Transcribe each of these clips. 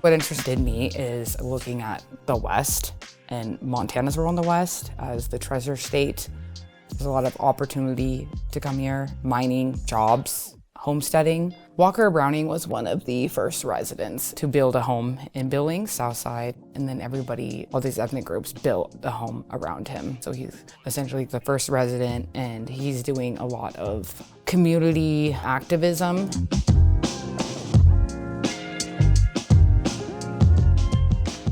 What interested me is looking at the West and Montana's role in the West as the treasure state. There's a lot of opportunity to come here, mining, jobs, homesteading. Walker Browning was one of the first residents to build a home in Billings, Southside, and then everybody, all these ethnic groups built a home around him. So he's essentially the first resident, and he's doing a lot of community activism.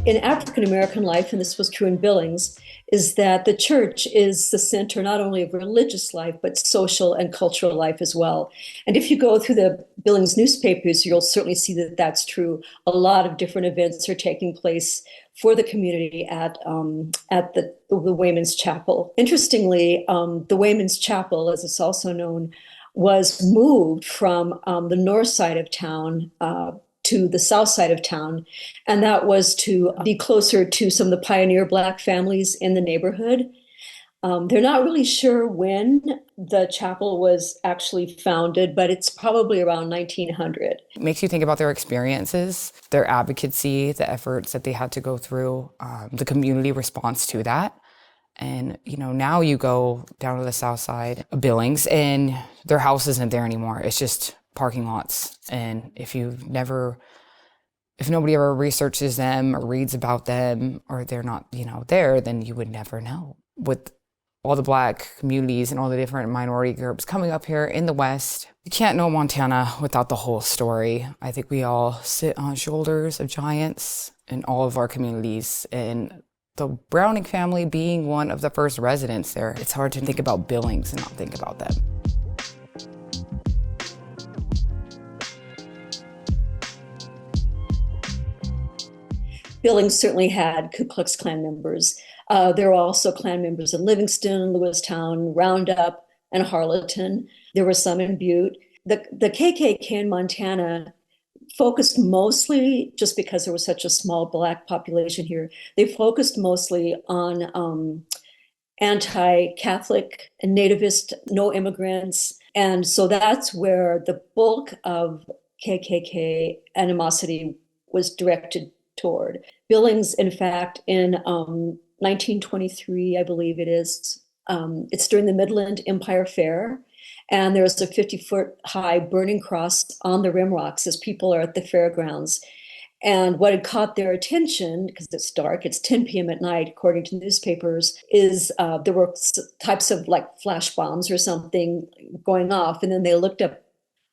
In African-American life, and this was true in Billings, is that the church is the center not only of religious life, but social and cultural life as well. And if you go through the Billings newspapers, you'll certainly see that that's true. A lot of different events are taking place for the community at the Wayman's Chapel. Interestingly, the Wayman's Chapel, as it's also known, was moved from the north side of town to the south side of town, and that was to be closer to some of the pioneer Black families in the neighborhood. They're not really sure when the chapel was actually founded, but it's probably around 1900. It makes you think about their experiences, their advocacy, the efforts that they had to go through, the community response to that. And, you know, now you go down to the south side of Billings and their house isn't there anymore. It's just parking lots. And if nobody ever researches them or reads about them, or they're not, there, then you would never know. With all the Black communities and all the different minority groups coming up here in the West, you can't know Montana without the whole story. I think we all sit on shoulders of giants in all of our communities, and the Browning family being one of the first residents there, it's hard to think about Billings and not think about them. Billings certainly had Ku Klux Klan members. There were also Klan members in Livingston, Lewistown, Roundup, and Harleton. There were some in Butte. The KKK in Montana focused mostly, just because there was such a small Black population here, they focused mostly on anti-Catholic and nativist, no immigrants. And so that's where the bulk of KKK animosity was directed toward. Billings, in fact, in 1923, I believe it is, it's during the Midland Empire Fair, and there's a 50-foot high burning cross on the rimrocks as people are at the fairgrounds. And what had caught their attention, because it's dark, it's 10 p.m. at night, according to newspapers, is there were types of like flash bombs or something going off. And then they looked up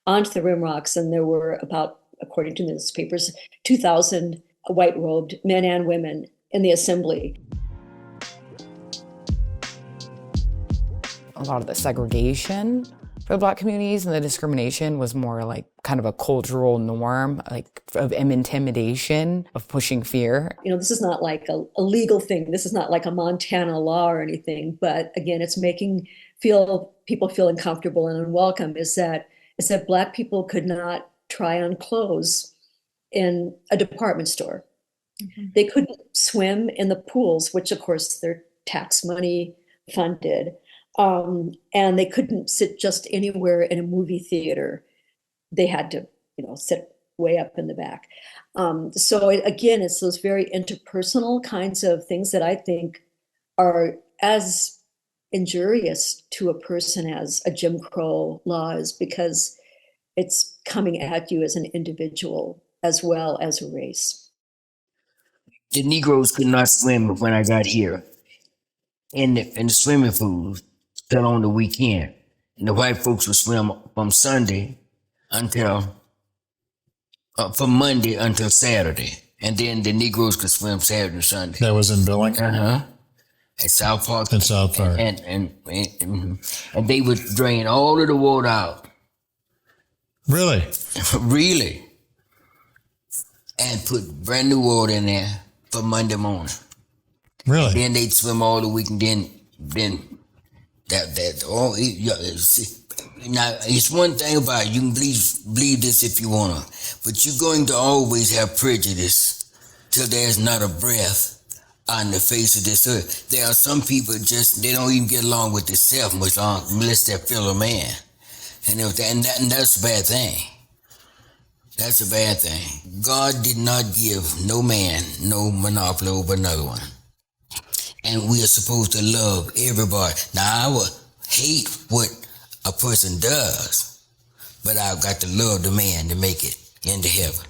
onto the rimrocks, and there were about, according to newspapers, 2,000 white-robed men and women in the assembly. A lot of the segregation for the Black communities and the discrimination was more like kind of a cultural norm, like of intimidation, of pushing fear. This is not like a legal thing. This is not like a Montana law or anything. But again, it's making people feel uncomfortable and unwelcome. Is that Black people could not try on clothes in a department store. Mm-hmm. They couldn't swim in the pools, which of course they're tax money funded. And they couldn't sit just anywhere in a movie theater. They had to, sit way up in the back. So again, it's those very interpersonal kinds of things that I think are as injurious to a person as a Jim Crow law is, because it's coming at you as an individual as well as a race. The Negroes could not swim when I got here in the swimming pools till on the weekend. And the white folks would swim from Sunday until, from Monday until Saturday. And then the Negroes could swim Saturday and Sunday. That was in Billings? Uh-huh. At South Park. In South Park. And they would drain all of the water out. Really? Really. And put brand new water in there for Monday morning. Really? Then they'd swim all the week, and then that all Now, it's one thing about it. You can believe this if you want to, but you're going to always have prejudice till there's not a breath on the face of this earth. There are some people they don't even get along with themselves, unless they're fellow man. And that's a bad thing. That's a bad thing. God did not give no man no monopoly over another one. And we are supposed to love everybody. Now, I would hate what a person does, but I've got to love the man to make it into heaven.